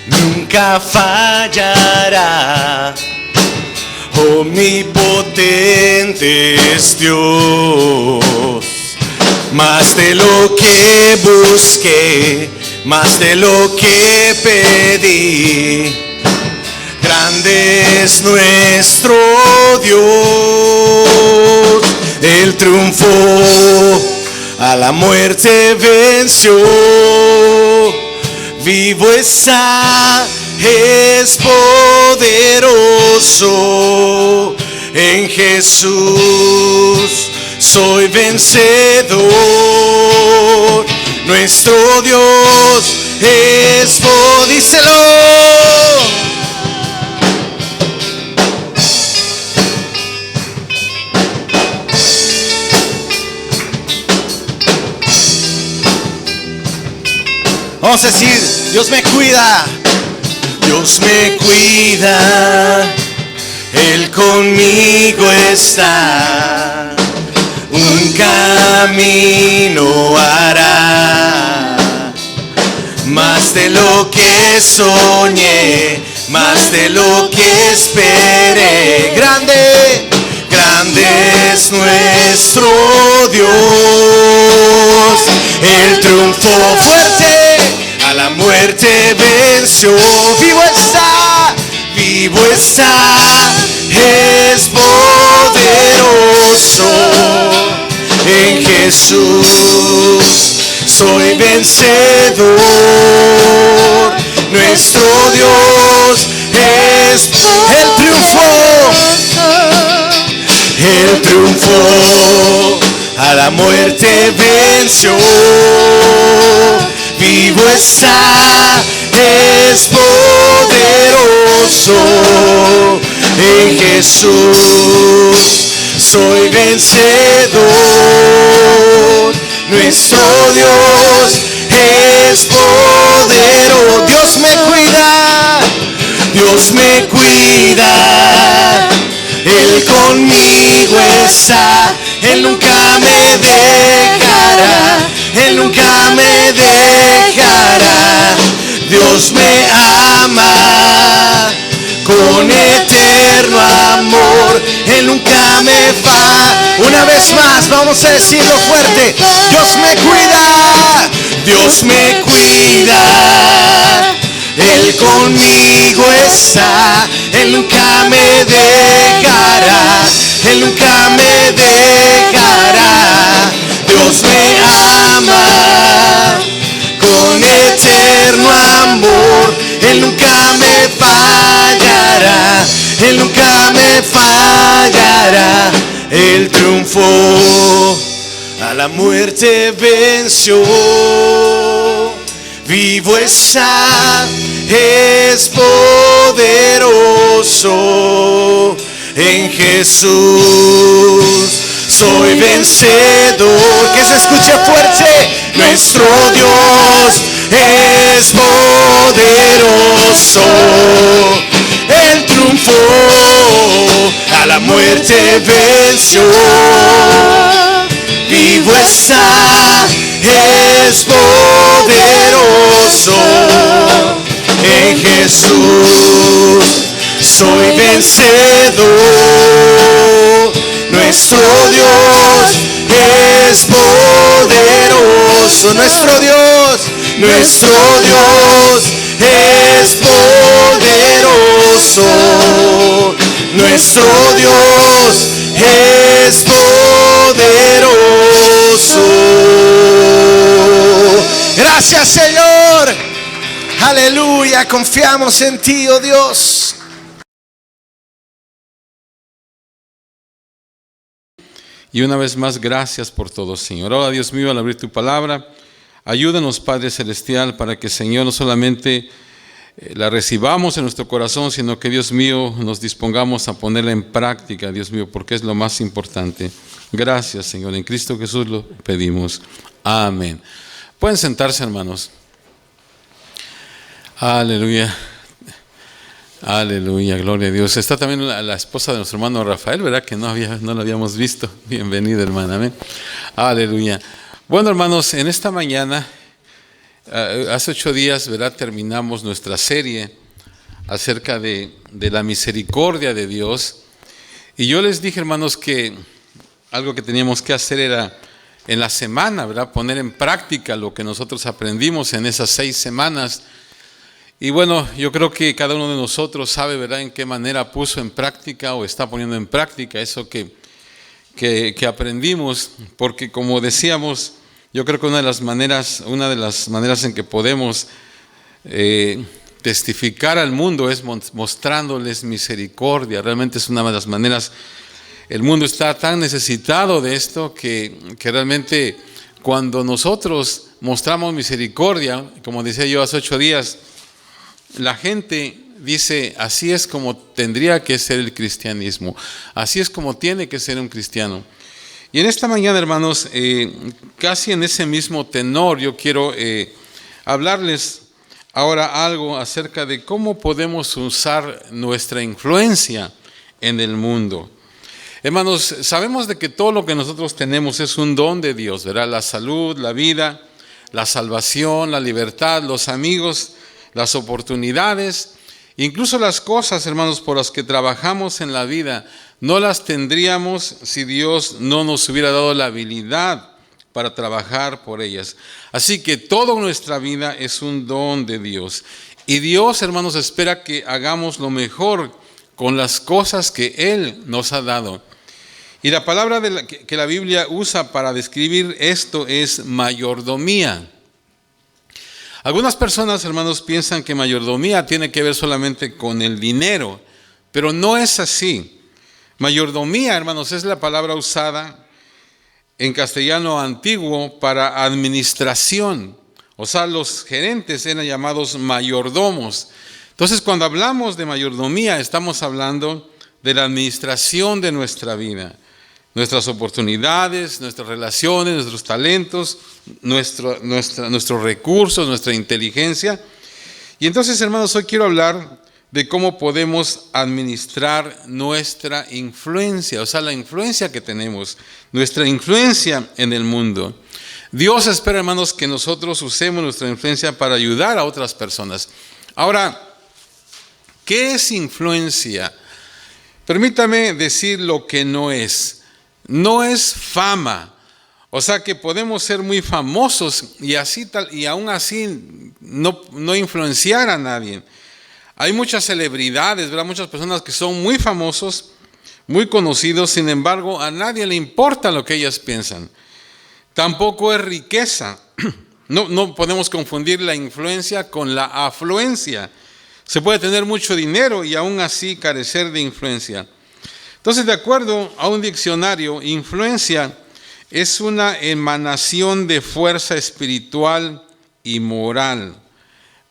nunca fallará. Omnipotente es Dios, más de lo que busqué, más de lo que pedí. Grande es nuestro Dios, Él triunfó, a la muerte venció. Vivo está, es poderoso, en Jesús soy vencedor. Nuestro Dios es poderoso, díselo. Vamos a decir, Dios me cuida. Dios me cuida, Él conmigo está. Un camino hará, más de lo que soñé, más de lo que esperé. Grande, grande es nuestro Dios. Él triunfó fuerte, a la muerte venció. Vivo está, es poderoso. En Jesús soy vencedor. Nuestro Dios es el triunfo. Él triunfó, a la muerte venció. Vivo está, es poderoso. En Jesús soy vencedor. Nuestro Dios es poderoso. Dios me cuida, Dios me cuida. Él conmigo está, Él nunca me dejará, Él nunca me dejará. Dios me ama con eterno amor, Él nunca me va. Una vez más, vamos a decirlo fuerte. Dios me cuida, Dios me cuida. Él conmigo está, Él nunca me dejará, Él nunca me dejará. Dios me ama con eterno amor, Él nunca me fallará, Él nunca me fallará. Él triunfó, a la muerte venció. Vivo está, es poderoso. En Jesús soy vencedor. Que se escuche fuerte. Nuestro Dios es poderoso. Él triunfó, a la muerte venció. Vivo está, es poderoso. En Jesús soy vencedor. Nuestro Dios es poderoso. Nuestro Dios es poderoso. Nuestro Dios es poderoso. Gracias, Señor. Aleluya, confiamos en ti, oh Dios. Y una vez más, gracias por todo, Señor. Ahora, Dios mío, al abrir tu palabra, ayúdanos, Padre Celestial, para que, Señor, no solamente la recibamos en nuestro corazón, sino que, Dios mío, nos dispongamos a ponerla en práctica, Dios mío, porque es lo más importante. Gracias, Señor. En Cristo Jesús lo pedimos. Amén. Pueden sentarse, hermanos. Aleluya. Aleluya, gloria a Dios. Está también la esposa de nuestro hermano Rafael, ¿verdad? Que no la habíamos visto. Bienvenida, hermana. Amén. Aleluya. Bueno, hermanos, en esta mañana Hace 8 días, ¿verdad?, terminamos nuestra serie acerca de la misericordia de Dios. Y yo les dije, hermanos, que algo que teníamos que hacer era en la semana, ¿verdad?, poner en práctica lo que nosotros aprendimos en esas 6 semanas. Y bueno, yo creo que cada uno de nosotros sabe, ¿verdad?, en qué manera puso en práctica o está poniendo en práctica eso que aprendimos, porque como decíamos, yo creo que una de las maneras en que podemos testificar al mundo es mostrándoles misericordia. Realmente es una de las maneras. El mundo está tan necesitado de esto que realmente cuando nosotros mostramos misericordia, como decía yo hace 8 días, la gente dice, así es como tendría que ser el cristianismo, así es como tiene que ser un cristiano. Y en esta mañana, hermanos, casi en ese mismo tenor, yo quiero hablarles ahora algo acerca de cómo podemos usar nuestra influencia en el mundo. Hermanos, sabemos de que todo lo que nosotros tenemos es un don de Dios, ¿verdad? La salud, la vida, la salvación, la libertad, los amigos, las oportunidades, incluso las cosas, hermanos, por las que trabajamos en la vida, no las tendríamos si Dios no nos hubiera dado la habilidad para trabajar por ellas. Así que toda nuestra vida es un don de Dios. Y Dios, hermanos, espera que hagamos lo mejor con las cosas que Él nos ha dado. Y la palabra que la Biblia usa para describir esto es mayordomía. Algunas personas, hermanos, piensan que mayordomía tiene que ver solamente con el dinero, pero no es así. Mayordomía, hermanos, es la palabra usada en castellano antiguo para administración. O sea, los gerentes eran llamados mayordomos. Entonces, cuando hablamos de mayordomía, estamos hablando de la administración de nuestra vida, nuestras oportunidades, nuestras relaciones, nuestros talentos, nuestros recursos, nuestra inteligencia. Y entonces, hermanos, hoy quiero hablar de cómo podemos administrar nuestra influencia, o sea, la influencia que tenemos, nuestra influencia en el mundo. Dios espera, hermanos, que nosotros usemos nuestra influencia para ayudar a otras personas. Ahora, ¿qué es influencia? Permítame decir lo que no es. No es fama. O sea que podemos ser muy famosos y aún así no influenciar a nadie. Hay muchas celebridades, ¿verdad? Muchas personas que son muy famosos, muy conocidos, sin embargo, a nadie le importa lo que ellas piensan. Tampoco es riqueza. No podemos confundir la influencia con la afluencia. Se puede tener mucho dinero y aún así carecer de influencia. Entonces, de acuerdo a un diccionario, influencia es una emanación de fuerza espiritual y moral.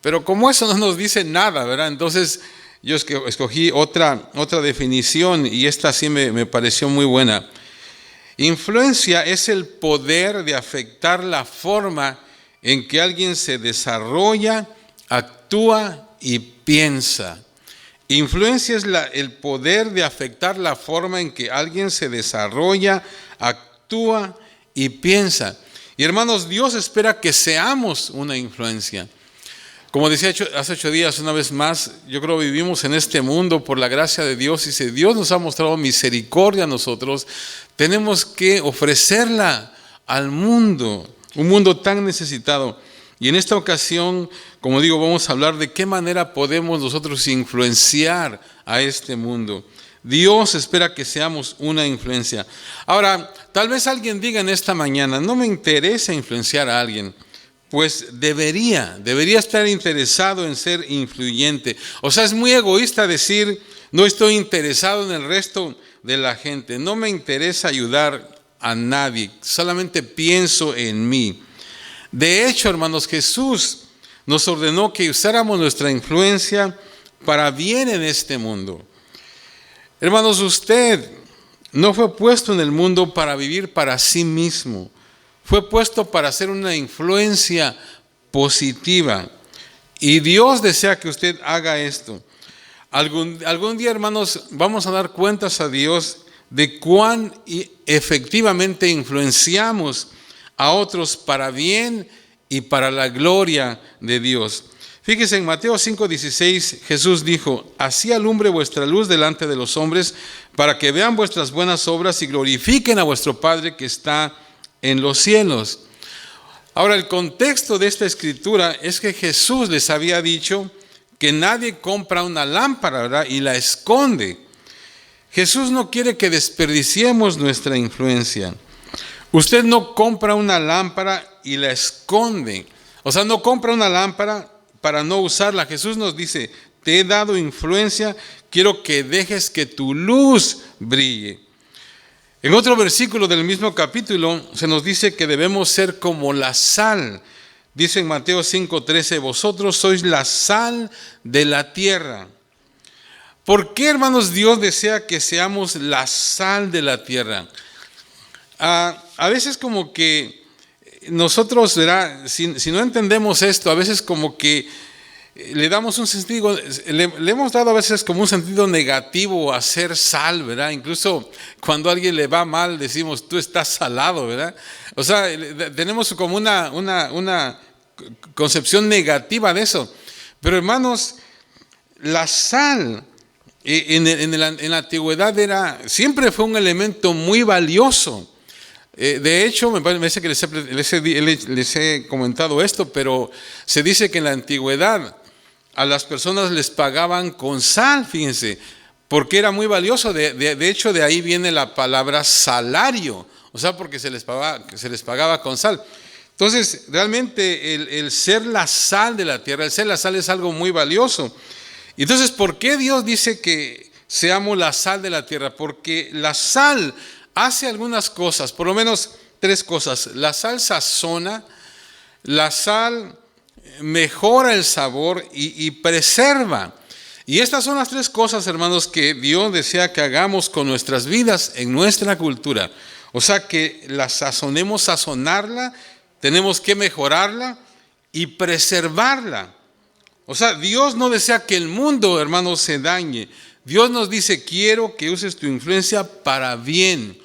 Pero como eso no nos dice nada, ¿verdad? Entonces yo escogí otra definición y esta sí me pareció muy buena. Influencia es el poder de afectar la forma en que alguien se desarrolla, actúa y piensa. Influencia es el poder de afectar la forma en que alguien se desarrolla, actúa y piensa. Y hermanos, Dios espera que seamos una influencia. Como decía hace 8 días, una vez más, yo creo que vivimos en este mundo por la gracia de Dios y si Dios nos ha mostrado misericordia a nosotros, tenemos que ofrecerla al mundo, un mundo tan necesitado. Y en esta ocasión, como digo, vamos a hablar de qué manera podemos nosotros influenciar a este mundo. Dios espera que seamos una influencia. Ahora, tal vez alguien diga en esta mañana, no me interesa influenciar a alguien. Pues debería estar interesado en ser influyente. O sea, es muy egoísta decir, no estoy interesado en el resto de la gente, no me interesa ayudar a nadie, solamente pienso en mí. De hecho, hermanos, Jesús nos ordenó que usáramos nuestra influencia para bien en este mundo. Hermanos, usted no fue puesto en el mundo para vivir para sí mismo. Fue puesto para hacer una influencia positiva. Y Dios desea que usted haga esto. Algún día, hermanos, vamos a dar cuentas a Dios de cuán efectivamente influenciamos a otros para bien y para la gloria de Dios. Fíjese, en Mateo 5:16 Jesús dijo: así alumbre vuestra luz delante de los hombres, para que vean vuestras buenas obras y glorifiquen a vuestro Padre que está en los cielos. Ahora, el contexto de esta escritura es que Jesús les había dicho que nadie compra una lámpara, ¿verdad?, y la esconde. Jesús no quiere que desperdiciemos nuestra influencia. Usted no compra una lámpara y la esconde. O sea, no compra una lámpara para no usarla. Jesús nos dice: te he dado influencia, quiero que dejes que tu luz brille. En otro versículo del mismo capítulo se nos dice que debemos ser como la sal. Dice en Mateo 5:13: vosotros sois la sal de la tierra. ¿Por qué, hermanos, Dios desea que seamos la sal de la tierra? A veces como que nosotros, ¿verdad?, si no entendemos esto, a veces como que le damos un sentido, le hemos dado a veces como un sentido negativo a ser sal, ¿verdad? Incluso cuando a alguien le va mal decimos: tú estás salado, ¿verdad? O sea, tenemos como una concepción negativa de eso. Pero, hermanos, la sal en la antigüedad siempre fue un elemento muy valioso. De hecho, me parece que les he comentado esto, pero se dice que en la antigüedad a las personas les pagaban con sal, fíjense, porque era muy valioso. De hecho, de ahí viene la palabra salario, o sea, porque se les pagaba con sal. Entonces, realmente el ser la sal de la tierra, el ser la sal es algo muy valioso. Entonces, ¿por qué Dios dice que seamos la sal de la tierra? Porque la sal hace algunas cosas, por lo menos 3 cosas. La sal sazona, la sal mejora el sabor y preserva. Y estas son las 3 cosas, hermanos, que Dios desea que hagamos con nuestras vidas en nuestra cultura. O sea, que la sazonemos, sazonarla, tenemos que mejorarla y preservarla. O sea, Dios no desea que el mundo, hermanos, se dañe. Dios nos dice: quiero que uses tu influencia para bien.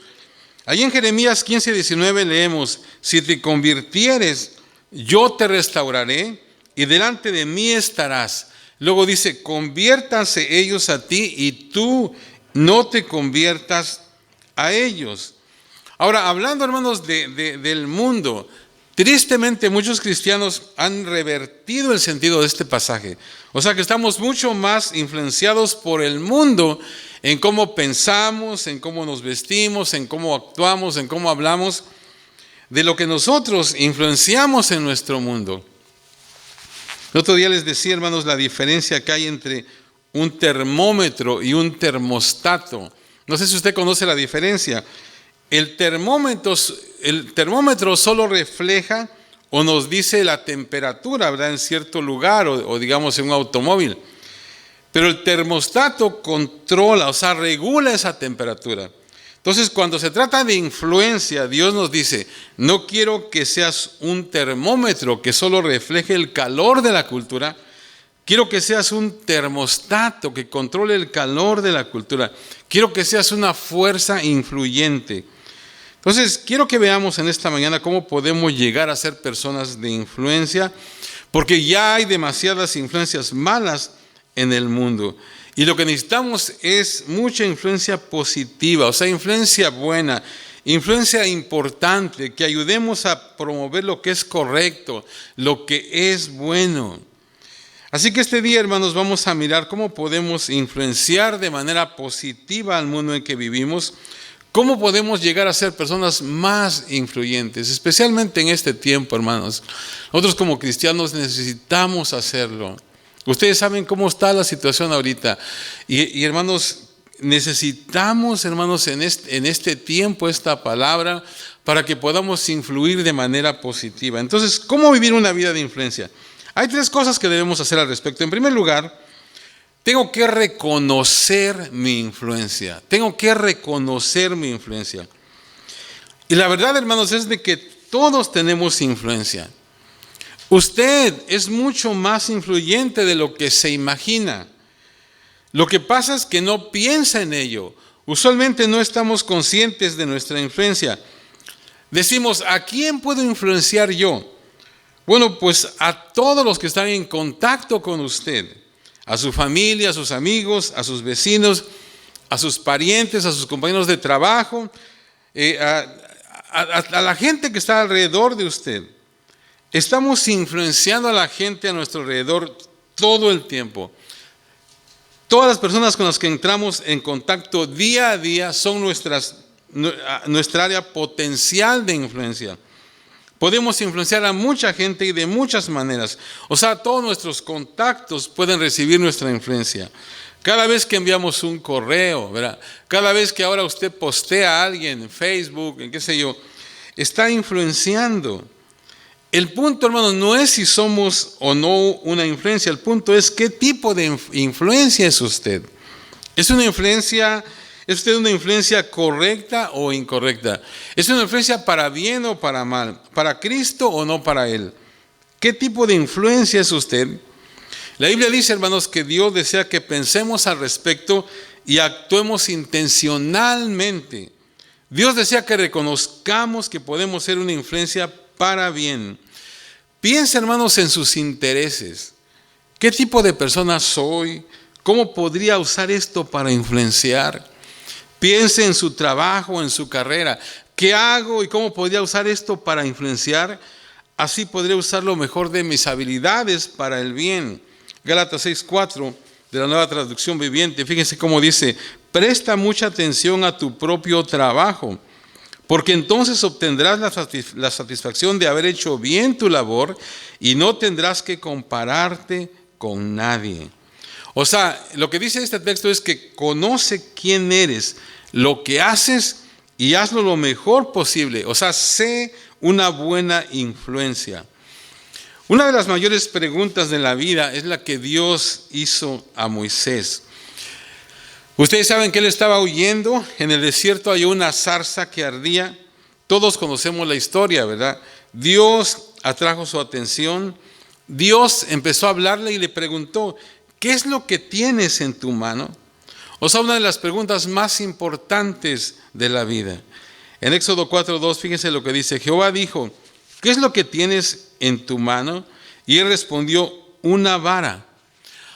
Ahí en Jeremías 15:19 leemos: si te convirtieres, yo te restauraré y delante de mí estarás. Luego dice: conviértanse ellos a ti y tú no te conviertas a ellos. Ahora, hablando, hermanos, del mundo, tristemente muchos cristianos han revertido el sentido de este pasaje. O sea que estamos mucho más influenciados por el mundo en cómo pensamos, en cómo nos vestimos, en cómo actuamos, en cómo hablamos, de lo que nosotros influenciamos en nuestro mundo. El otro día les decía, hermanos, la diferencia que hay entre un termómetro y un termostato. No sé si usted conoce la diferencia. El termómetro solo refleja o nos dice la temperatura, ¿verdad?, en cierto lugar o digamos en un automóvil. Pero el termostato controla, o sea, regula esa temperatura. Entonces, cuando se trata de influencia, Dios nos dice: no quiero que seas un termómetro que solo refleje el calor de la cultura. Quiero que seas un termostato que controle el calor de la cultura. Quiero que seas una fuerza influyente. Entonces, quiero que veamos en esta mañana cómo podemos llegar a ser personas de influencia, porque ya hay demasiadas influencias malas en el mundo. Y lo que necesitamos es mucha influencia positiva, o sea, influencia buena, influencia importante, que ayudemos a promover lo que es correcto, lo que es bueno. Así que este día, hermanos, vamos a mirar cómo podemos influenciar de manera positiva al mundo en que vivimos, cómo podemos llegar a ser personas más influyentes, especialmente en este tiempo, hermanos. Nosotros como cristianos necesitamos hacerlo. Ustedes saben cómo está la situación ahorita. Y hermanos, necesitamos, hermanos, en este tiempo, esta palabra, para que podamos influir de manera positiva. Entonces, ¿cómo vivir una vida de influencia? Hay 3 cosas que debemos hacer al respecto. En primer lugar, tengo que reconocer mi influencia. Tengo que reconocer mi influencia. Y la verdad, hermanos, es de que todos tenemos influencia. Usted es mucho más influyente de lo que se imagina. Lo que pasa es que no piensa en ello. Usualmente no estamos conscientes de nuestra influencia. Decimos: ¿a quién puedo influenciar yo? Bueno, pues a todos los que están en contacto con usted, a su familia, a sus amigos, a sus vecinos, a sus parientes, a sus compañeros de trabajo, a la gente que está alrededor de usted. Estamos influenciando a la gente a nuestro alrededor todo el tiempo. Todas las personas con las que entramos en contacto día a día son nuestra área potencial de influencia. Podemos influenciar a mucha gente y de muchas maneras. O sea, todos nuestros contactos pueden recibir nuestra influencia. Cada vez que enviamos un correo, ¿verdad? Cada vez que ahora usted postea a alguien en Facebook, en qué sé yo, está influenciando. El punto, hermanos, no es si somos o no una influencia. El punto es qué tipo de influencia es usted. ¿Es usted una influencia correcta o incorrecta? ¿Es una influencia para bien o para mal? ¿Para Cristo o no para Él? ¿Qué tipo de influencia es usted? La Biblia dice, hermanos, que Dios desea que pensemos al respecto y actuemos intencionalmente. Dios desea que reconozcamos que podemos ser una influencia para bien. Piensa, hermanos, en sus intereses. ¿Qué tipo de persona soy? ¿Cómo podría usar esto para influenciar? Piense en su trabajo, en su carrera. ¿Qué hago y cómo podría usar esto para influenciar? Así podría usar lo mejor de mis habilidades para el bien. Gálatas 6:4 de la Nueva Traducción Viviente. Fíjense cómo dice: presta mucha atención a tu propio trabajo, porque entonces obtendrás la satisfacción de haber hecho bien tu labor y no tendrás que compararte con nadie. O sea, lo que dice este texto es que conoce quién eres, lo que haces y hazlo lo mejor posible. O sea, sé una buena influencia. Una de las mayores preguntas de la vida es la que Dios hizo a Moisés. Ustedes saben que él estaba huyendo, en el desierto hay una zarza que ardía. Todos conocemos la historia, ¿verdad? Dios atrajo su atención. Dios empezó a hablarle y le preguntó: ¿qué es lo que tienes en tu mano? O sea, una de las preguntas más importantes de la vida. En Éxodo 4:2, fíjense lo que dice. Jehová dijo: ¿qué es lo que tienes en tu mano? Y él respondió: una vara.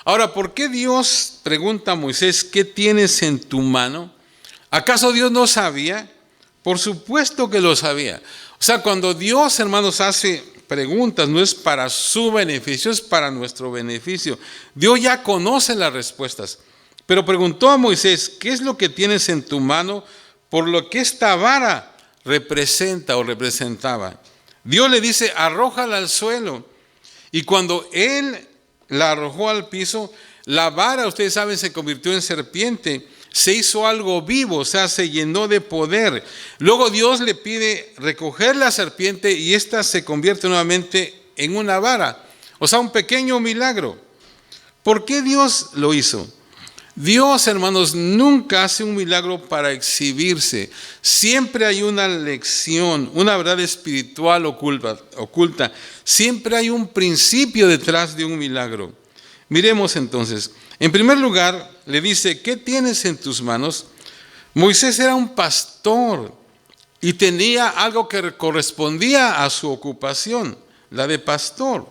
Ahora, ¿por qué Dios pregunta a Moisés: ¿qué tienes en tu mano? ¿Acaso Dios no sabía? Por supuesto que lo sabía. O sea, cuando Dios, hermanos, hace preguntas, no es para su beneficio, es para nuestro beneficio. Dios ya conoce las respuestas. Pero preguntó a Moisés: ¿qué es lo que tienes en tu mano? Por lo que esta vara representa o representaba. Dios le dice: arrójala al suelo. Y cuando él la arrojó al piso, la vara, ustedes saben, se convirtió en serpiente, se hizo algo vivo, o sea, se llenó de poder. Luego Dios le pide recoger la serpiente y ésta se convierte nuevamente en una vara, o sea, un pequeño milagro. ¿Por qué Dios lo hizo? Dios, hermanos, nunca hace un milagro para exhibirse. Siempre hay una lección, una verdad espiritual oculta. Siempre hay un principio detrás de un milagro. Miremos entonces. En primer lugar, le dice: ¿qué tienes en tus manos? Moisés era un pastor y tenía algo que correspondía a su ocupación, la de pastor.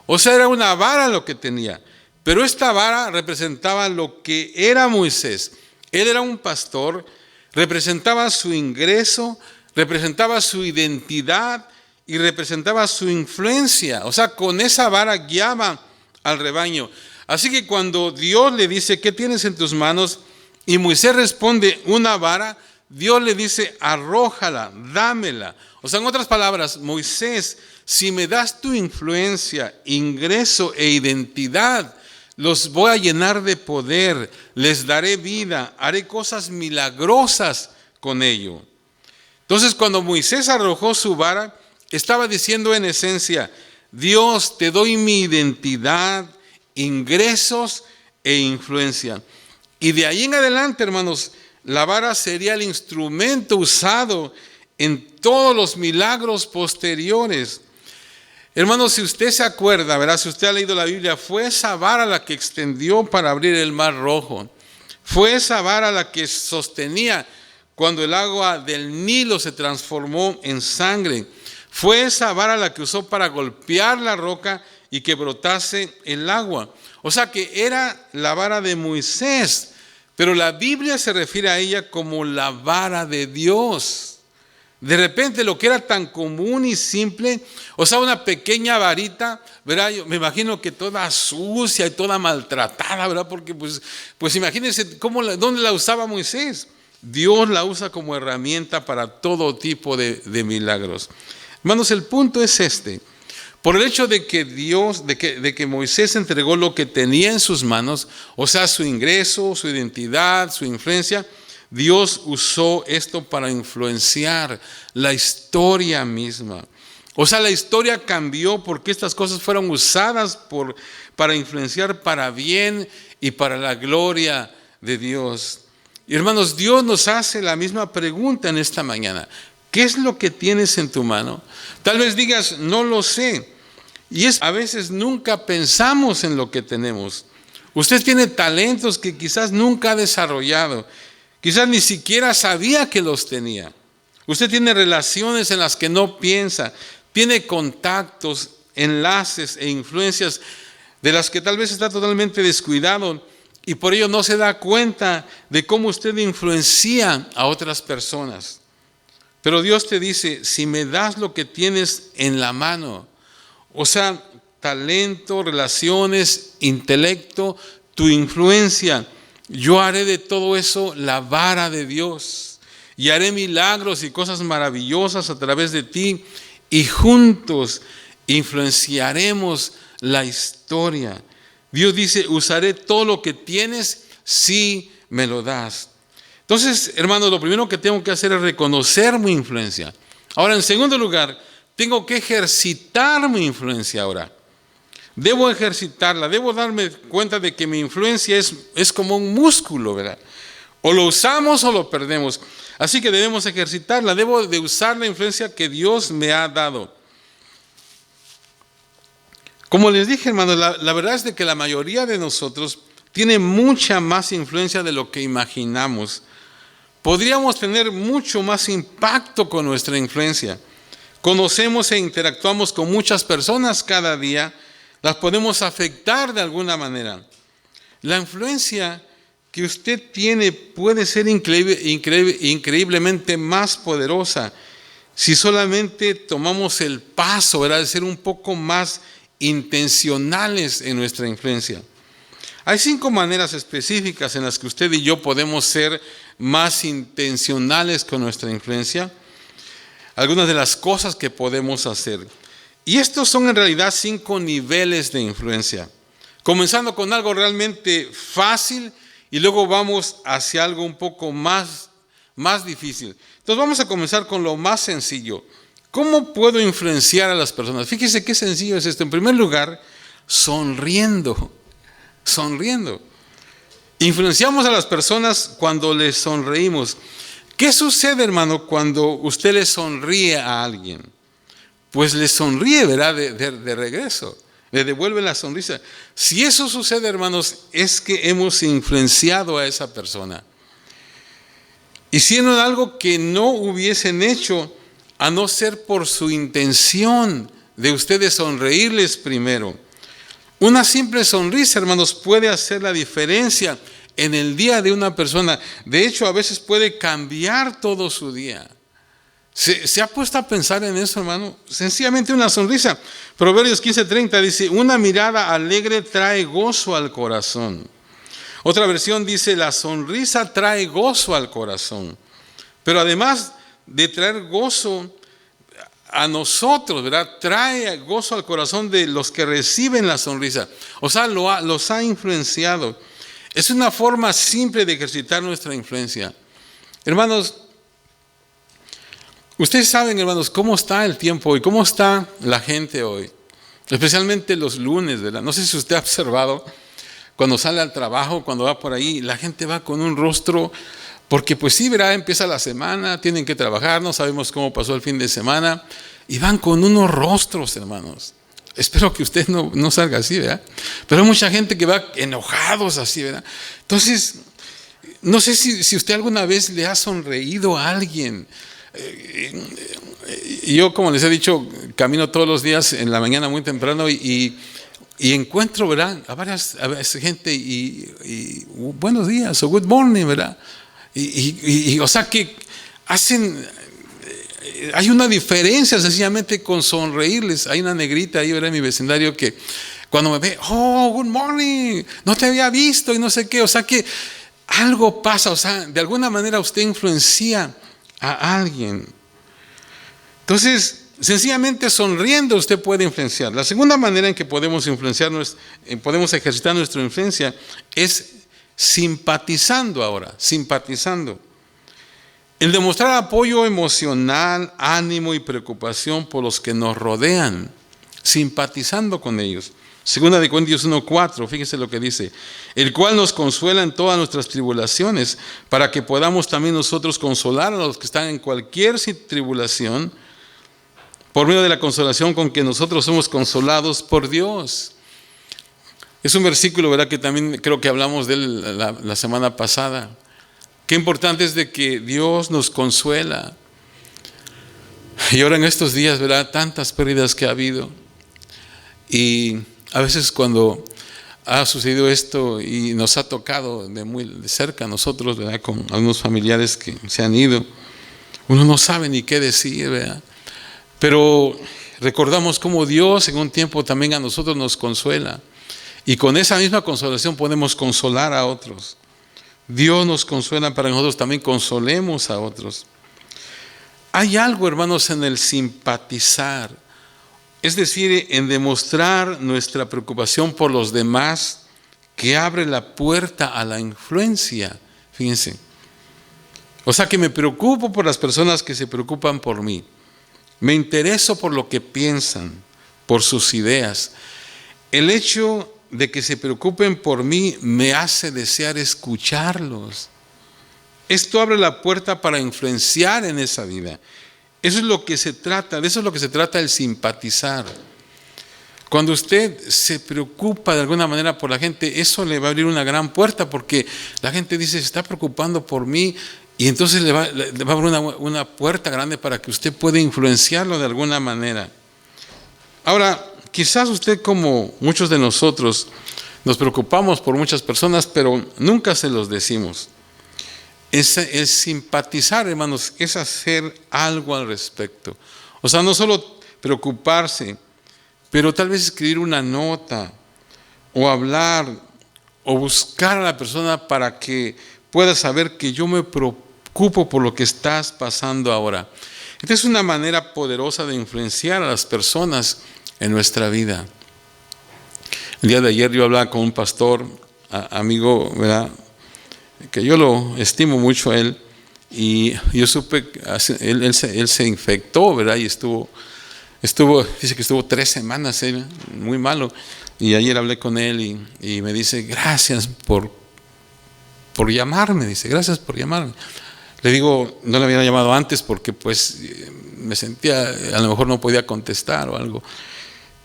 O sea, era una vara lo que tenía. Pero esta vara representaba lo que era Moisés. Él era un pastor, representaba su ingreso, representaba su identidad y representaba su influencia. O sea, con esa vara guiaba al rebaño. Así que cuando Dios le dice: ¿qué tienes en tus manos? Y Moisés responde: una vara. Dios le dice: arrójala, dámela. O sea, en otras palabras, Moisés, si me das tu influencia, ingreso e identidad, los voy a llenar de poder, les daré vida, haré cosas milagrosas con ello. Entonces, cuando Moisés arrojó su vara, estaba diciendo en esencia: Dios, te doy mi identidad, ingresos e influencia. Y de ahí en adelante, hermanos, la vara sería el instrumento usado en todos los milagros posteriores. Hermanos, si usted se acuerda, ¿verdad? Si usted ha leído la Biblia, fue esa vara la que extendió para abrir el Mar Rojo. Fue esa vara la que sostenía cuando el agua del Nilo se transformó en sangre. Fue esa vara la que usó para golpear la roca y que brotase el agua. O sea que era la vara de Moisés, pero la Biblia se refiere a ella como la vara de Dios. De repente lo que era tan común y simple, o sea, una pequeña varita, ¿verdad? Yo me imagino que toda sucia y toda maltratada, ¿verdad? Porque pues imagínense dónde la usaba Moisés. Dios la usa como herramienta para todo tipo de milagros. Hermanos, el punto es este. Por el hecho de que de que Moisés entregó lo que tenía en sus manos, o sea, su ingreso, su identidad, su influencia, Dios usó esto para influenciar la historia misma. O sea, la historia cambió porque estas cosas fueron usadas para influenciar para bien y para la gloria de Dios. Y hermanos, Dios nos hace la misma pregunta en esta mañana. ¿Qué es lo que tienes en tu mano? Tal vez digas, no lo sé. Y a veces nunca pensamos en lo que tenemos. Usted tiene talentos que quizás nunca ha desarrollado. Quizás ni siquiera sabía que los tenía. Usted tiene relaciones en las que no piensa. Tiene contactos, enlaces e influencias de las que tal vez está totalmente descuidado y por ello no se da cuenta de cómo usted influencia a otras personas. Pero Dios te dice, si me das lo que tienes en la mano, o sea, talento, relaciones, intelecto, tu influencia, yo haré de todo eso la vara de Dios y haré milagros y cosas maravillosas a través de ti y juntos influenciaremos la historia. Dios dice, usaré todo lo que tienes si me lo das. Entonces, hermanos, lo primero que tengo que hacer es reconocer mi influencia. Ahora, en segundo lugar, tengo que ejercitar mi influencia ahora. Debo ejercitarla, debo darme cuenta de que mi influencia es como un músculo, ¿verdad? O lo usamos o lo perdemos. Así que debemos ejercitarla, debo de usar la influencia que Dios me ha dado. Como les dije, hermanos, la verdad es de que la mayoría de nosotros tiene mucha más influencia de lo que imaginamos. Podríamos tener mucho más impacto con nuestra influencia. Conocemos e interactuamos con muchas personas cada día, las podemos afectar de alguna manera. La influencia que usted tiene puede ser increíblemente más poderosa si solamente tomamos el paso, ¿verdad?, de ser un poco más intencionales en nuestra influencia. Hay 5 maneras específicas en las que usted y yo podemos ser más intencionales con nuestra influencia. Algunas de las cosas que podemos hacer. Y estos son en realidad 5 niveles de influencia. Comenzando con algo realmente fácil y luego vamos hacia algo un poco más difícil. Entonces vamos a comenzar con lo más sencillo. ¿Cómo puedo influenciar a las personas? Fíjese qué sencillo es esto. En primer lugar, sonriendo. Influenciamos a las personas cuando les sonreímos. ¿Qué sucede, hermano, cuando usted le sonríe a alguien? Pues le sonríe, ¿verdad?, de regreso. Le devuelve la sonrisa. Si eso sucede, hermanos, es que hemos influenciado a esa persona. Hicieron algo que no hubiesen hecho a no ser por su intención de ustedes sonreírles primero. Una simple sonrisa, hermanos, puede hacer la diferencia en el día de una persona. De hecho, a veces puede cambiar todo su día. ¿Se ha puesto a pensar en eso, hermano? Sencillamente una sonrisa. Proverbios 15:30 dice, una mirada alegre trae gozo al corazón. Otra versión dice, la sonrisa trae gozo al corazón. Pero además de traer gozo a nosotros, ¿verdad?, trae gozo al corazón de los que reciben la sonrisa. O sea, los ha influenciado. Es una forma simple de ejercitar nuestra influencia. Hermanos, ustedes saben, hermanos, cómo está el tiempo hoy, cómo está la gente hoy, especialmente los lunes, ¿verdad? No sé si usted ha observado, cuando sale al trabajo, cuando va por ahí, la gente va con un rostro, porque pues sí, ¿verdad?, empieza la semana, tienen que trabajar, no sabemos cómo pasó el fin de semana, y van con unos rostros, hermanos. Espero que usted no salga así, ¿verdad? Pero hay mucha gente que va enojados así, ¿verdad? Entonces, no sé si usted alguna vez le ha sonreído a alguien. yo, como les he dicho, camino todos los días en la mañana muy temprano y encuentro, ¿verdad?, a veces gente y buenos días o good morning, ¿verdad? O sea que hacen, hay una diferencia sencillamente con sonreírles. Hay una negrita ahí, ¿verdad?, en mi vecindario que cuando me ve, oh, good morning, no te había visto y no sé qué. O sea que algo pasa, o sea, de alguna manera usted influencia a alguien. Entonces, sencillamente sonriendo usted puede influenciar. La segunda manera en que podemos podemos ejercitar nuestra influencia es simpatizando ahora, simpatizando. El demostrar apoyo emocional, ánimo y preocupación por los que nos rodean, simpatizando con ellos. Segunda de Corintios 1:4, fíjese lo que dice: el cual nos consuela en todas nuestras tribulaciones, para que podamos también nosotros consolar a los que están en cualquier tribulación, por medio de la consolación con que nosotros somos consolados por Dios. Es un versículo, ¿verdad?, que también creo que hablamos de él la semana pasada. Qué importante es de que Dios nos consuela. Y ahora en estos días, ¿verdad?, tantas pérdidas que ha habido. Y a veces cuando ha sucedido esto y nos ha tocado de muy de cerca a nosotros, ¿verdad?, con algunos familiares que se han ido, uno no sabe ni qué decir, ¿verdad? Pero recordamos cómo Dios en un tiempo también a nosotros nos consuela. Y con esa misma consolación podemos consolar a otros. Dios nos consuela para que nosotros también consolemos a otros. Hay algo, hermanos, en el simpatizar. Es decir, en demostrar nuestra preocupación por los demás, que abre la puerta a la influencia. Fíjense. O sea que me preocupo por las personas que se preocupan por mí. Me intereso por lo que piensan, por sus ideas. El hecho de que se preocupen por mí me hace desear escucharlos. Esto abre la puerta para influenciar en esa vida. Eso es lo que se trata, de eso es lo que se trata el simpatizar. Cuando usted se preocupa de alguna manera por la gente, eso le va a abrir una gran puerta, porque la gente dice, se está preocupando por mí, y entonces le va a abrir una puerta grande para que usted pueda influenciarlo de alguna manera. Ahora, quizás usted, como muchos de nosotros, nos preocupamos por muchas personas, pero nunca se los decimos. El simpatizar, hermanos, es hacer algo al respecto. O sea, no solo preocuparse, pero tal vez escribir una nota, o hablar, o buscar a la persona para que pueda saber que yo me preocupo por lo que estás pasando ahora. Esta es una manera poderosa de influenciar a las personas en nuestra vida. El día de ayer yo hablaba con un pastor, amigo, ¿verdad?, que yo lo estimo mucho a él, y yo supe que él se infectó, ¿verdad?, y dice que estuvo 3 semanas, muy malo, y ayer hablé con él y me dice, gracias por llamarme, dice, gracias por llamarme. Le digo, no le había llamado antes porque pues me sentía, a lo mejor no podía contestar o algo.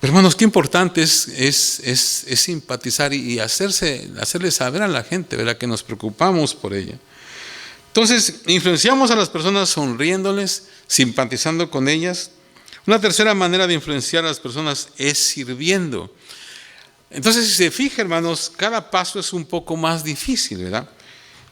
Pero hermanos, qué importante es simpatizar y hacerle saber a la gente, ¿verdad?, que nos preocupamos por ella. Entonces, influenciamos a las personas sonriéndoles, simpatizando con ellas. Una tercera manera de influenciar a las personas es sirviendo. Entonces, si se fija, hermanos, cada paso es un poco más difícil, ¿verdad?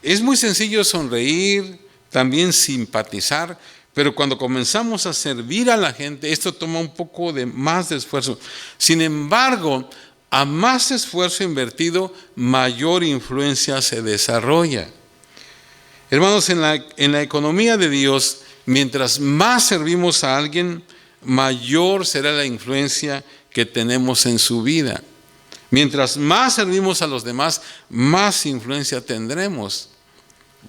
Es muy sencillo sonreír, también simpatizar, pero cuando comenzamos a servir a la gente, esto toma un poco más de esfuerzo. Sin embargo, a más esfuerzo invertido, mayor influencia se desarrolla. Hermanos, en la economía de Dios, mientras más servimos a alguien, mayor será la influencia que tenemos en su vida. Mientras más servimos a los demás, más influencia tendremos.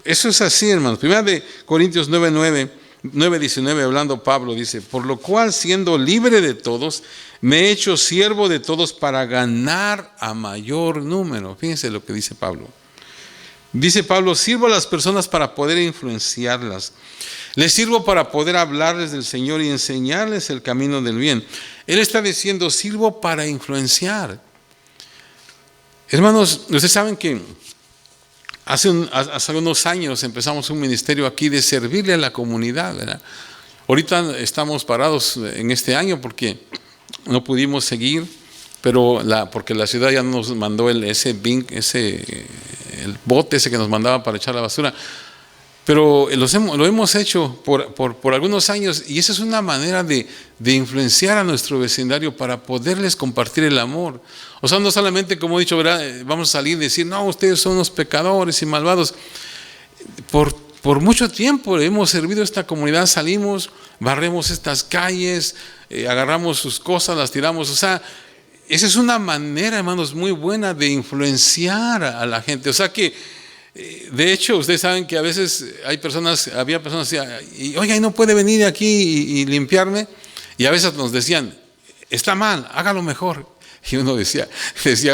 Eso es así, hermanos. Primera de Corintios 9:19, hablando Pablo, dice, por lo cual, siendo libre de todos, me he hecho siervo de todos para ganar a mayor número. Fíjense lo que dice Pablo. Dice Pablo, sirvo a las personas para poder influenciarlas. Les sirvo para poder hablarles del Señor y enseñarles el camino del bien. Él está diciendo, sirvo para influenciar. Hermanos, ustedes saben que hace unos años empezamos un ministerio aquí de servirle a la comunidad, ¿verdad? Ahorita estamos parados en este año porque no pudimos seguir, pero porque la ciudad ya nos mandó el bote ese que nos mandaba para echar la basura. Pero lo hemos hecho por algunos años, y esa es una manera de influenciar a nuestro vecindario para poderles compartir el amor. O sea, no solamente, como he dicho, ¿verdad?, vamos a salir y decir, no, ustedes son unos pecadores y malvados. Por mucho tiempo hemos servido a esta comunidad, salimos, barremos estas calles, agarramos sus cosas, las tiramos. O sea, esa es una manera, hermanos, muy buena de influenciar a la gente. O sea que, de hecho, ustedes saben que a veces había personas que decían, oiga, ¿y no puede venir aquí y limpiarme? Y a veces nos decían, está mal, hágalo mejor. Y uno decía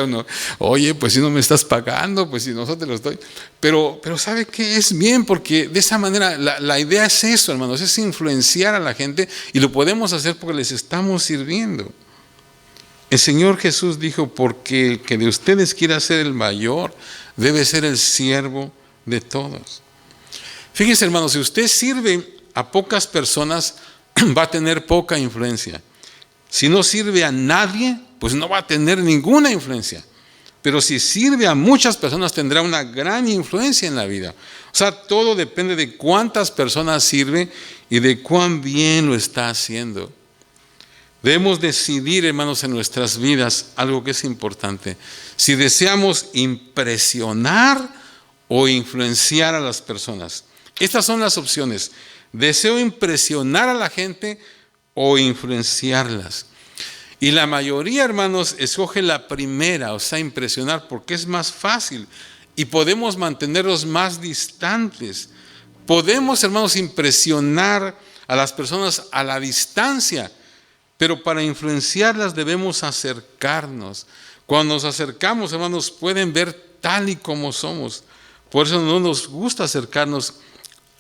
uno, oye, pues si no me estás pagando, pues si nosotros lo estoy. Pero ¿sabe qué? Es bien, porque de esa manera, la idea es eso, hermanos, es influenciar a la gente, y lo podemos hacer porque les estamos sirviendo. El Señor Jesús dijo, porque el que de ustedes quiera ser el mayor, debe ser el siervo de todos. Fíjense, hermanos, si usted sirve a pocas personas, va a tener poca influencia. Si no sirve a nadie, pues no va a tener ninguna influencia. Pero si sirve a muchas personas, tendrá una gran influencia en la vida. O sea, todo depende de cuántas personas sirve y de cuán bien lo está haciendo. Debemos decidir, hermanos, en nuestras vidas algo que es importante. Si deseamos impresionar o influenciar a las personas. Estas son las opciones. Deseo impresionar a la gente o influenciarlas. Y la mayoría, hermanos, escoge la primera, o sea, impresionar, porque es más fácil y podemos mantenerlos más distantes. Podemos, hermanos, impresionar a las personas a la distancia, pero para influenciarlas debemos acercarnos. Cuando nos acercamos, hermanos, pueden ver tal y como somos. Por eso no nos gusta acercarnos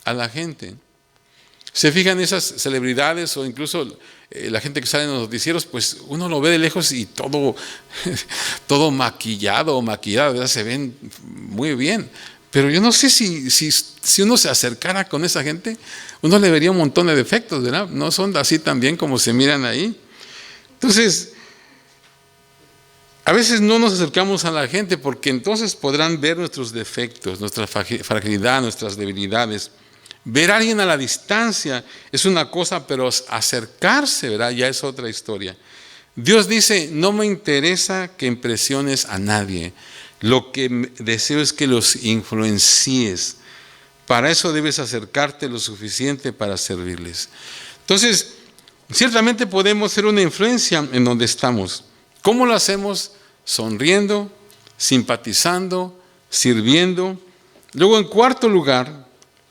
a la gente. Se fijan esas celebridades o incluso la gente que sale en los noticieros, pues uno lo ve de lejos y todo maquillado o maquillada, ¿verdad? Se ven muy bien. Pero yo no sé si uno se acercara con esa gente, uno le vería un montón de defectos, ¿verdad? No son así tan bien como se miran ahí. Entonces, a veces no nos acercamos a la gente porque entonces podrán ver nuestros defectos, nuestra fragilidad, nuestras debilidades. Ver a alguien a la distancia es una cosa, pero acercarse, ¿verdad?, ya es otra historia. Dios dice, no me interesa que impresiones a nadie. Lo que deseo es que los influencies. Para eso debes acercarte lo suficiente para servirles. Entonces, ciertamente podemos ser una influencia en donde estamos. ¿Cómo lo hacemos? Sonriendo, simpatizando, sirviendo. Luego, en cuarto lugar,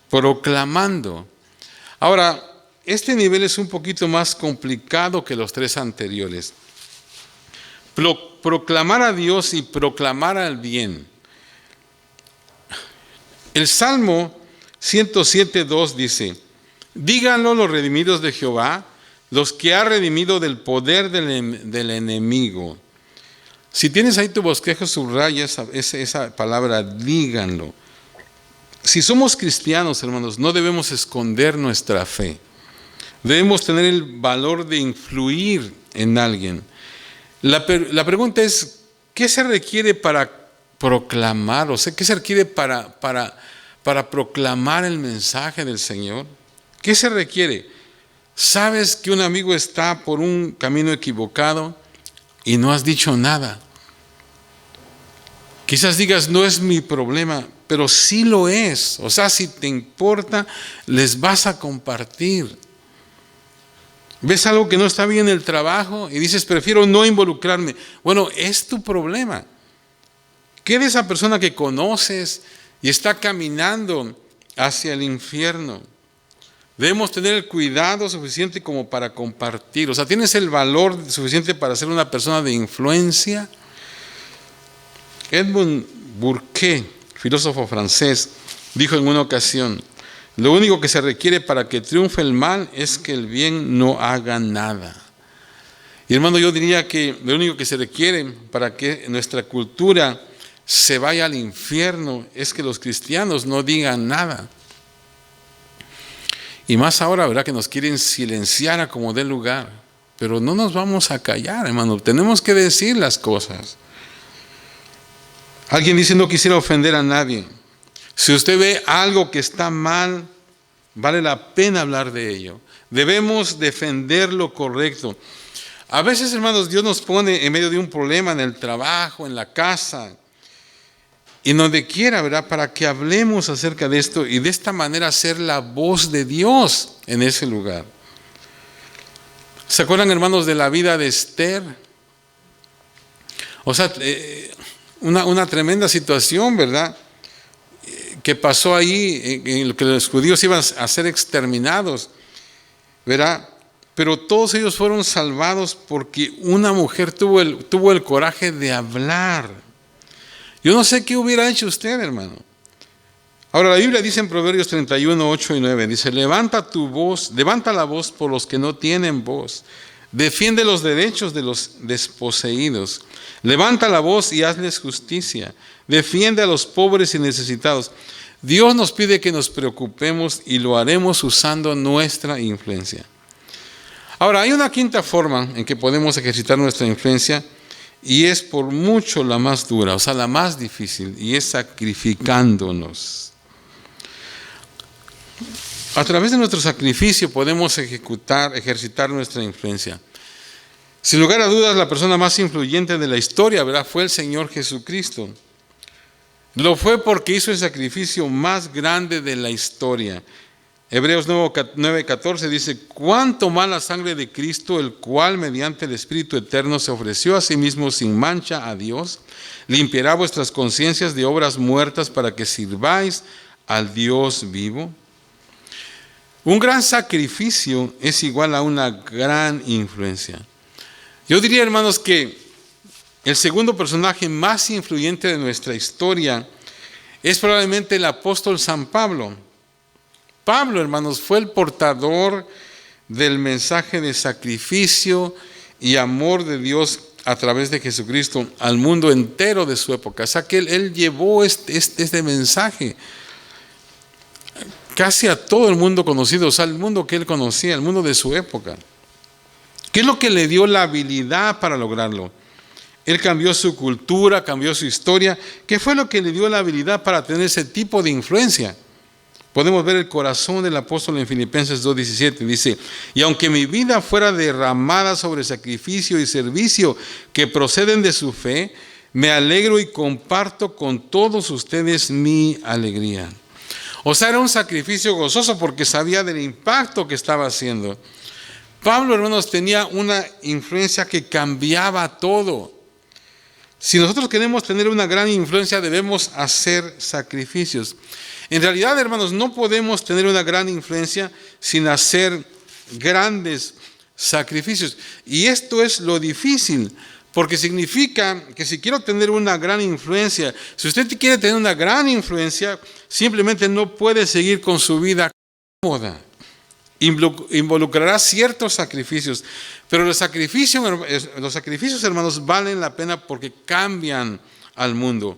proclamando. Ahora, este nivel es un poquito más complicado que los tres anteriores. Proclamar a Dios y proclamar al bien. El Salmo 107:2 dice, díganlo los redimidos de Jehová, los que ha redimido del poder del enemigo. Si tienes ahí tu bosquejo, subraya esa palabra, díganlo. Si somos cristianos, hermanos, no debemos esconder nuestra fe. Debemos tener el valor de influir en alguien. La pregunta es, ¿qué se requiere para proclamar? O sea, ¿qué se requiere para proclamar el mensaje del Señor? ¿Qué se requiere? ¿Sabes que un amigo está por un camino equivocado y no has dicho nada? Quizás digas, no es mi problema, pero sí lo es. O sea, si te importa, les vas a compartir. ¿Ves algo que no está bien en el trabajo y dices, prefiero no involucrarme? Bueno, es tu problema. ¿Qué de esa persona que conoces y está caminando hacia el infierno? Debemos tener el cuidado suficiente como para compartir. O sea, ¿tienes el valor suficiente para ser una persona de influencia? Edmund Burke, filósofo francés, dijo en una ocasión, lo único que se requiere para que triunfe el mal es que el bien no haga nada. Y hermano, yo diría que lo único que se requiere para que nuestra cultura se vaya al infierno es que los cristianos no digan nada. Y más ahora, ¿verdad? Que nos quieren silenciar a como dé lugar. Pero no nos vamos a callar, hermano. Tenemos que decir las cosas. Alguien dice, no quisiera ofender a nadie. Si usted ve algo que está mal, vale la pena hablar de ello. Debemos defender lo correcto. A veces, hermanos, Dios nos pone en medio de un problema en el trabajo, en la casa, y donde quiera, ¿verdad? Para que hablemos acerca de esto y de esta manera ser la voz de Dios en ese lugar. ¿Se acuerdan, hermanos, de la vida de Esther? O sea, una tremenda situación, ¿verdad? Que pasó ahí, en lo que los judíos iban a ser exterminados, ¿verdad? Pero todos ellos fueron salvados porque una mujer tuvo el coraje de hablar. Yo no sé qué hubiera hecho usted, hermano. Ahora, la Biblia dice en Proverbios 31, 8 y 9, dice, levanta la voz por los que no tienen voz. Defiende los derechos de los desposeídos. Levanta la voz y hazles justicia. Defiende a los pobres y necesitados. Dios nos pide que nos preocupemos y lo haremos usando nuestra influencia. Ahora, hay una quinta forma en que podemos ejercitar nuestra influencia y es por mucho la más dura, o sea, la más difícil, y es sacrificándonos. A través de nuestro sacrificio podemos ejercitar nuestra influencia. Sin lugar a dudas, la persona más influyente de la historia, ¿verdad?, fue el Señor Jesucristo. Lo fue porque hizo el sacrificio más grande de la historia. Hebreos 9:14 dice, cuánto más la sangre de Cristo, el cual mediante el Espíritu Eterno se ofreció a sí mismo sin mancha a Dios, limpiará vuestras conciencias de obras muertas para que sirváis al Dios vivo. Un gran sacrificio es igual a una gran influencia. Yo diría, hermanos, que el segundo personaje más influyente de nuestra historia es probablemente el apóstol San Pablo. Pablo, hermanos, fue el portador del mensaje de sacrificio y amor de Dios a través de Jesucristo al mundo entero de su época. O sea que él llevó este mensaje casi a todo el mundo conocido, o sea, el mundo que él conocía, el mundo de su época. ¿Qué es lo que le dio la habilidad para lograrlo? Él cambió su cultura, cambió su historia. ¿Qué fue lo que le dio la habilidad para tener ese tipo de influencia? Podemos ver el corazón del apóstol en Filipenses 2:17. Dice, y aunque mi vida fuera derramada sobre sacrificio y servicio que proceden de su fe, me alegro y comparto con todos ustedes mi alegría. O sea, era un sacrificio gozoso porque sabía del impacto que estaba haciendo. Pablo, hermanos, tenía una influencia que cambiaba todo. Si nosotros queremos tener una gran influencia, debemos hacer sacrificios. En realidad, hermanos, no podemos tener una gran influencia sin hacer grandes sacrificios. Y esto es lo difícil, porque significa que si quiero tener una gran influencia, si usted quiere tener una gran influencia, simplemente no puede seguir con su vida cómoda. Involucrará ciertos sacrificios, pero los sacrificios, hermanos, valen la pena porque cambian al mundo.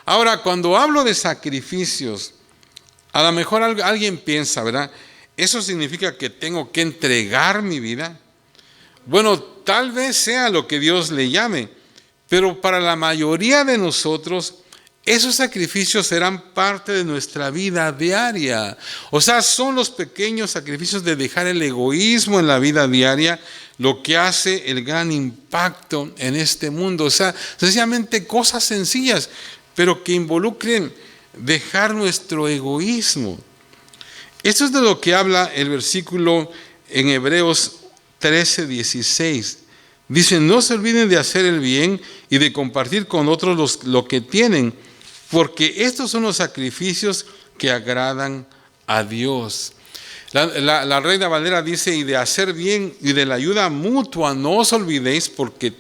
Ahora, cuando hablo de sacrificios, a lo mejor alguien piensa, ¿verdad? ¿Eso significa que tengo que entregar mi vida? Bueno, tal vez sea lo que Dios le llame, pero para la mayoría de nosotros, esos sacrificios serán parte de nuestra vida diaria. O sea, son los pequeños sacrificios de dejar el egoísmo en la vida diaria lo que hace el gran impacto en este mundo. O sea, sencillamente cosas sencillas, pero que involucren dejar nuestro egoísmo. Esto es de lo que habla el versículo en Hebreos 13:16. Dice, no se olviden de hacer el bien y de compartir con otros lo que tienen, porque estos son los sacrificios que agradan a Dios. La Reina Valera dice, y de hacer bien y de la ayuda mutua no os olvidéis, porque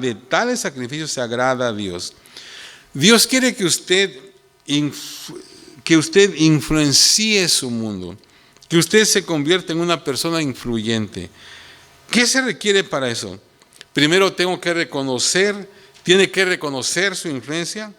de tales sacrificios se agrada a Dios. Dios quiere que usted influencie su mundo, que usted se convierta en una persona influyente. ¿Qué se requiere para eso? Primero tiene que reconocer su influencia,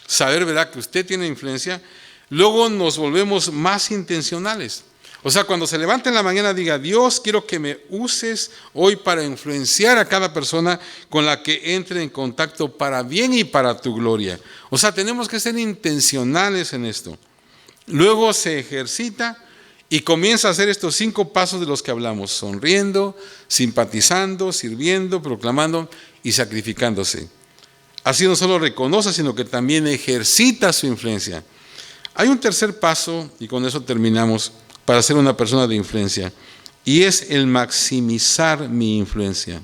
saber, ¿verdad?, que usted tiene influencia. Luego nos volvemos más intencionales. O sea, cuando se levante en la mañana diga, Dios, quiero que me uses hoy para influenciar a cada persona con la que entre en contacto para bien y para tu gloria. O sea, tenemos que ser intencionales en esto. Luego se ejercita y comienza a hacer estos 5 pasos de los que hablamos: sonriendo, simpatizando, sirviendo, proclamando y sacrificándose. Así no solo reconoce, sino que también ejercita su influencia. Hay un tercer paso, y con eso terminamos, para ser una persona de influencia, y es el maximizar mi influencia.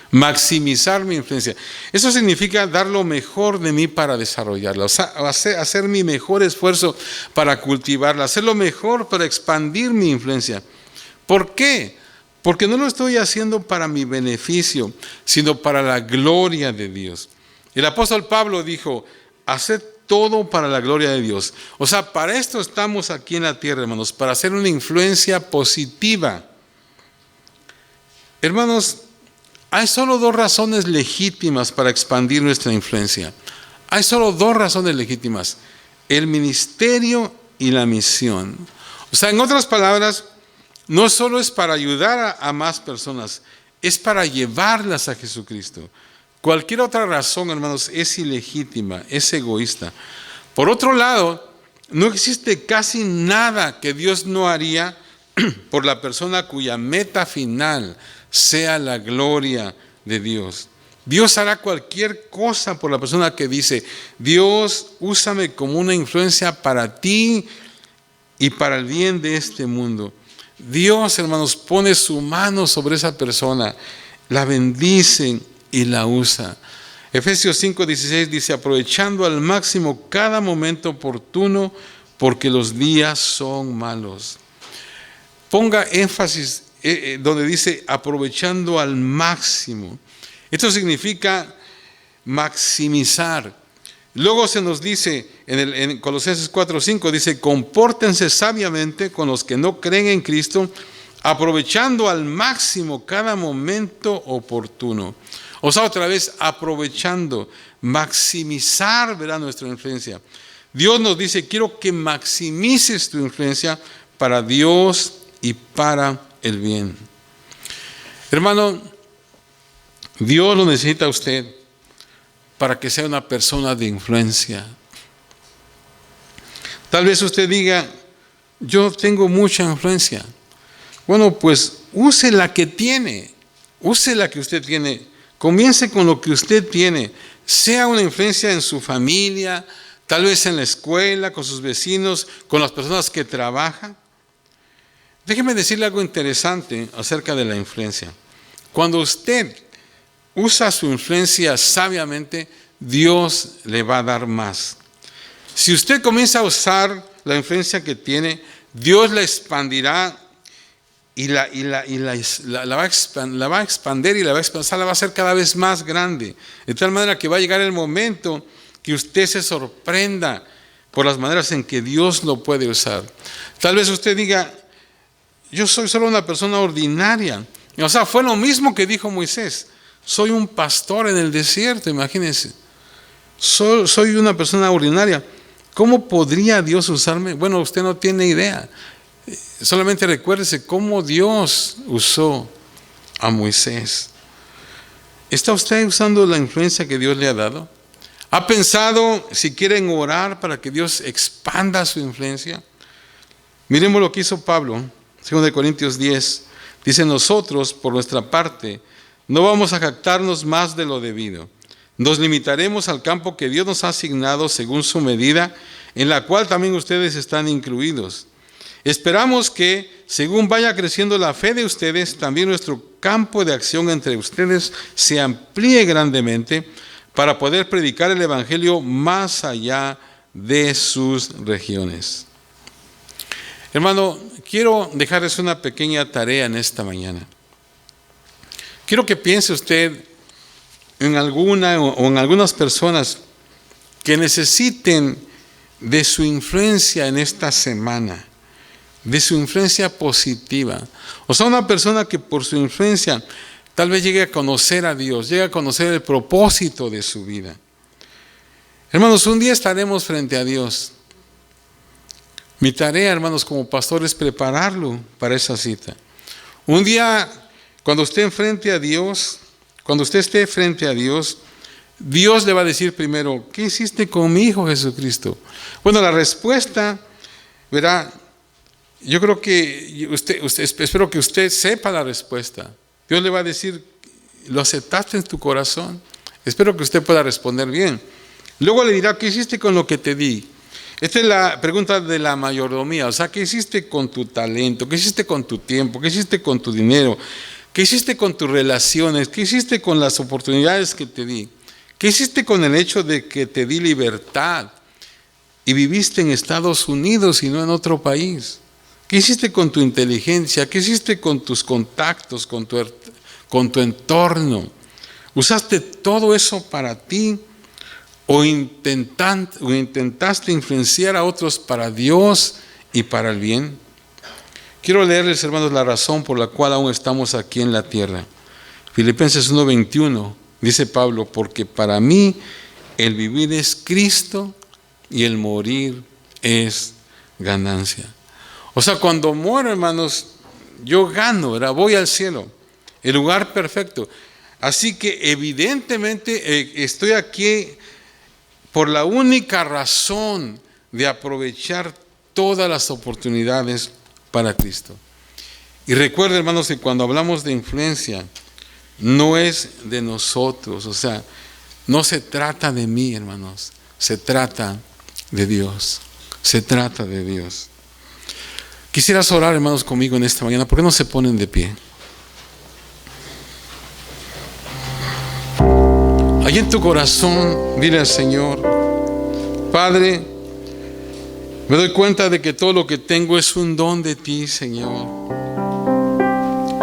Maximizar mi influencia. Eso significa dar lo mejor de mí para desarrollarla, o sea, hacer mi mejor esfuerzo para cultivarla, hacer lo mejor para expandir mi influencia. ¿Por qué? Porque no lo estoy haciendo para mi beneficio, sino para la gloria de Dios. El apóstol Pablo dijo, haced todo para la gloria de Dios. O sea, para esto estamos aquí en la tierra, hermanos, para hacer una influencia positiva. Hermanos, hay solo 2 razones legítimas para expandir nuestra influencia. Hay solo 2 razones legítimas: el ministerio y la misión. O sea, en otras palabras, no solo es para ayudar a más personas, es para llevarlas a Jesucristo. Cualquier otra razón, hermanos, es ilegítima, es egoísta. Por otro lado, no existe casi nada que Dios no haría por la persona cuya meta final sea la gloria de Dios. Dios hará cualquier cosa por la persona que dice, Dios, úsame como una influencia para ti y para el bien de este mundo. Dios, hermanos, pone su mano sobre esa persona, la bendice y la usa. Efesios 5:16 dice, aprovechando al máximo cada momento oportuno, porque los días son malos. Ponga énfasis donde dice aprovechando al máximo. Esto significa maximizar. Luego se nos dice en Colosenses 4:5, dice, compórtense sabiamente con los que no creen en Cristo, aprovechando al máximo cada momento oportuno. O sea, otra vez, aprovechando, maximizar, verá, nuestra influencia. Dios nos dice, quiero que maximices tu influencia para Dios y para el bien. Hermano, Dios lo necesita a usted para que sea una persona de influencia. Tal vez usted diga, yo tengo mucha influencia. Bueno, pues use la que tiene, use la que usted tiene. Comience con lo que usted tiene. Sea una influencia en su familia, tal vez en la escuela, con sus vecinos, con las personas que trabajan. Déjeme decirle algo interesante acerca de la influencia. Cuando usted usa su influencia sabiamente, Dios le va a dar más. Si usted comienza a usar la influencia que tiene, Dios la expandirá y la va a expandir y la va a hacer cada vez más grande. De tal manera que va a llegar el momento que usted se sorprenda por las maneras en que Dios lo puede usar. Tal vez usted diga, yo soy solo una persona ordinaria. O sea, fue lo mismo que dijo Moisés. Soy un pastor en el desierto, imagínense. Soy una persona ordinaria. ¿Cómo podría Dios usarme? Bueno, usted no tiene idea. Solamente recuérdese cómo Dios usó a Moisés. ¿Está usted usando la influencia que Dios le ha dado? ¿Ha pensado si quieren orar para que Dios expanda su influencia? Miremos lo que hizo Pablo, 2 Corintios 10. Dice, nosotros, por nuestra parte, no vamos a jactarnos más de lo debido. Nos limitaremos al campo que Dios nos ha asignado según su medida, en la cual también ustedes están incluidos. Esperamos que, según vaya creciendo la fe de ustedes, también nuestro campo de acción entre ustedes se amplíe grandemente para poder predicar el Evangelio más allá de sus regiones. Hermano, quiero dejarles una pequeña tarea en esta mañana. Quiero que piense usted en alguna o en algunas personas que necesiten de su influencia en esta semana, de su influencia positiva. O sea, una persona que por su influencia tal vez llegue a conocer a Dios, llegue a conocer el propósito de su vida. Hermanos, un día estaremos frente a Dios. Mi tarea, hermanos, como pastor es prepararlo para esa cita. Un día, cuando usted enfrente a Dios, cuando usted esté frente a Dios, Dios le va a decir primero, ¿qué hiciste con mi Hijo Jesucristo? Bueno, la respuesta, verá, yo creo que espero que usted sepa la respuesta. Dios le va a decir, ¿lo aceptaste en tu corazón? Espero que usted pueda responder bien. Luego le dirá, ¿qué hiciste con lo que te di? Esta es la pregunta de la mayordomía, o sea, ¿qué hiciste con tu talento? ¿Qué hiciste con tu tiempo? ¿Qué hiciste con tu dinero? ¿Qué hiciste con tus relaciones? ¿Qué hiciste con las oportunidades que te di? ¿Qué hiciste con el hecho de que te di libertad y viviste en Estados Unidos y no en otro país? ¿Qué hiciste con tu inteligencia? ¿Qué hiciste con tus contactos, con tu entorno? ¿Usaste todo eso para ti o intentaste influenciar a otros para Dios y para el bien? Quiero leerles, hermanos, la razón por la cual aún estamos aquí en la tierra. Filipenses 1:21, dice Pablo, porque para mí el vivir es Cristo y el morir es ganancia. O sea, cuando muero, hermanos, yo gano, ¿verdad? Voy al cielo, el lugar perfecto. Así que evidentemente estoy aquí por la única razón de aprovechar todas las oportunidades para Cristo. Y recuerden, hermanos, que cuando hablamos de influencia, no es de nosotros, o sea, no se trata de mí, hermanos, se trata de Dios, se trata de Dios. Quisieras orar, hermanos, conmigo en esta mañana. ¿Por qué no se ponen de pie? Allí en tu corazón, dile al Señor, Padre, me doy cuenta de que todo lo que tengo es un don de ti, Señor.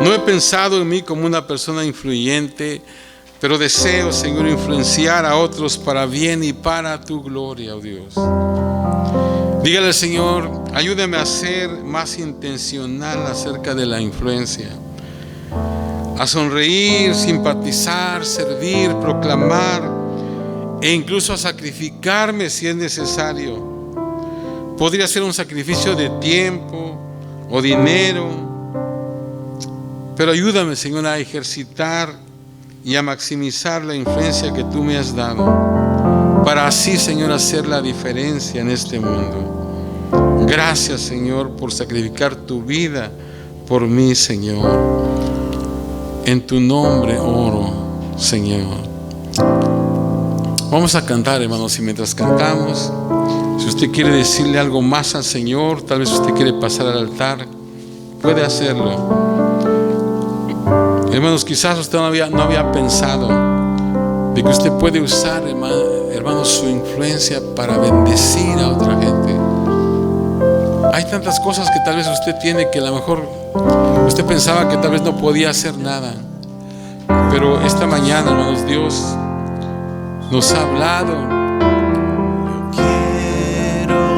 No he pensado en mí como una persona influyente, pero deseo, Señor, influenciar a otros para bien y para tu gloria, oh Dios. Dígale al Señor, ayúdame a ser más intencional acerca de la influencia, a sonreír, simpatizar, servir, proclamar e incluso a sacrificarme si es necesario. Podría ser un sacrificio de tiempo o dinero, pero ayúdame, Señor, a ejercitar y a maximizar la influencia que tú me has dado, para así, Señor, hacer la diferencia en este mundo. Gracias, Señor, por sacrificar tu vida por mí, Señor. En tu nombre oro, Señor. Vamos a cantar, hermanos, y mientras cantamos, si usted quiere decirle algo más al Señor, tal vez usted quiere pasar al altar, puede hacerlo. Hermanos, quizás usted no había pensado de que usted puede usar, hermanos, su influencia para bendecir a otra gente. Hay tantas cosas que tal vez usted tiene que a lo mejor usted pensaba que tal vez no podía hacer nada. Pero esta mañana, hermanos, Dios nos ha hablado.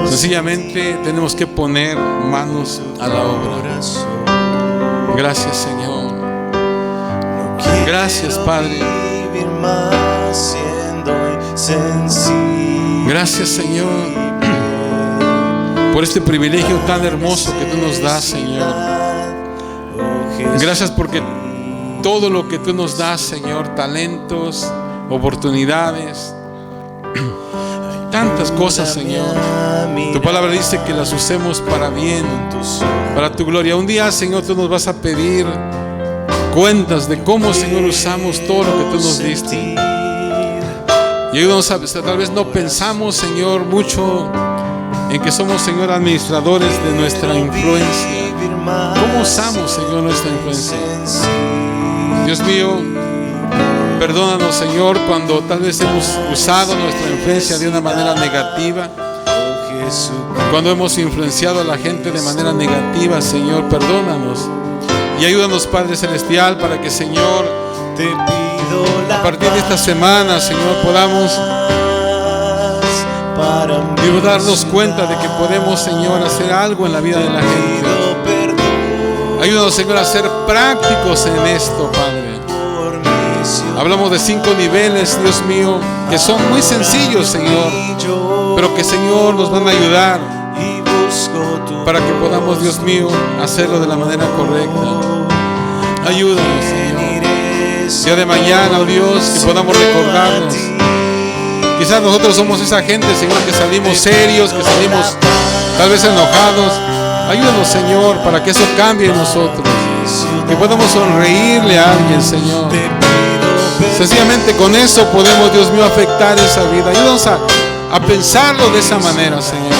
Sencillamente tenemos que poner manos a la obra. Gracias, Señor. Gracias, Padre. Gracias, Señor, por este privilegio tan hermoso que tú nos das, Señor. Gracias porque todo lo que tú nos das, Señor, talentos, oportunidades, tantas cosas, Señor, tu palabra dice que las usemos para bien, para tu gloria. Un día, Señor, tú nos vas a pedir cuentas de cómo, Señor, usamos todo lo que tú nos diste. Y ayúdanos a, tal vez no pensamos, Señor, mucho en que somos, Señor, administradores de nuestra influencia. ¿Cómo usamos, Señor, nuestra influencia? Dios mío, perdónanos, Señor, cuando tal vez hemos usado nuestra influencia de una manera negativa, cuando hemos influenciado a la gente de manera negativa, Señor, perdónanos. Y ayúdanos, Padre Celestial, para que, Señor, a partir de esta semana, Señor, podamos darnos cuenta de que podemos, Señor, hacer algo en la vida de la gente. Ayúdanos, Señor, a ser prácticos en esto, Padre. Hablamos de 5 niveles, Dios mío, que son muy sencillos, Señor, pero que, Señor, nos van a ayudar para que podamos, Dios mío, hacerlo de la manera correcta. Ayúdanos, Señor. Día de mañana, oh Dios, que podamos recordarnos. Quizás nosotros somos esa gente, Señor, que salimos serios, que salimos tal vez enojados. Ayúdanos, Señor, para que eso cambie en nosotros. Que podamos sonreírle a alguien, Señor. Sencillamente con eso podemos, Dios mío, afectar esa vida. Ayúdanos a pensarlo de esa manera, Señor.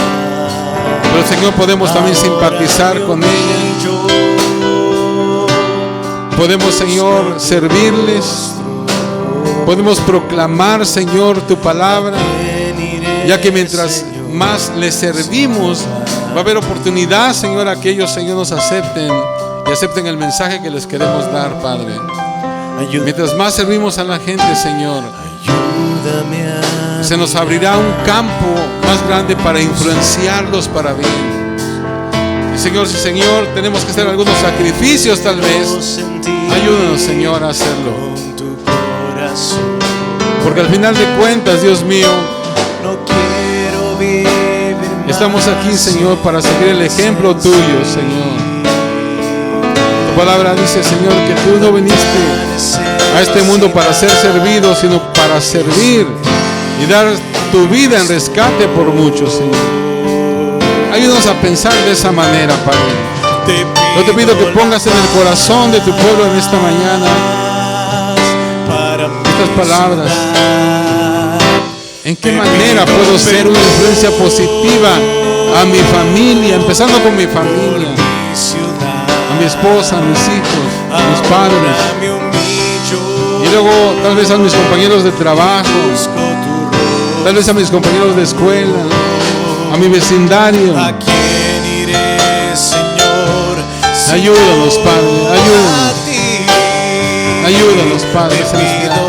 Pero, Señor, podemos también simpatizar con ella. Podemos, Señor, servirles. Podemos proclamar, Señor, tu palabra, ya que mientras más les servimos, va a haber oportunidad, Señor, a que ellos, Señor, nos acepten y acepten el mensaje que les queremos dar, Padre. Mientras más servimos a la gente, Señor, se nos abrirá un campo más grande para influenciarlos para bien. Y Señor, si, Señor, tenemos que hacer algunos sacrificios tal vez, ayúdanos, Señor, a hacerlo. Porque al final de cuentas, Dios mío, estamos aquí, Señor, para seguir el ejemplo tuyo, Señor. Tu palabra dice, Señor, que tú no viniste a este mundo para ser servido, sino para servir y dar tu vida en rescate por muchos, Señor. Ayúdanos a pensar de esa manera, Padre. Yo te pido que pongas en el corazón de tu pueblo en esta mañana estas palabras. ¿En qué manera puedo ser una influencia positiva a mi familia, empezando con mi familia, a mi esposa, a mis hijos, a mis padres, y luego tal vez a mis compañeros de trabajo, tal vez a mis compañeros de escuela, a mi vecindario? Ayúdanos, Padre, ayúdanos, Padre celestial.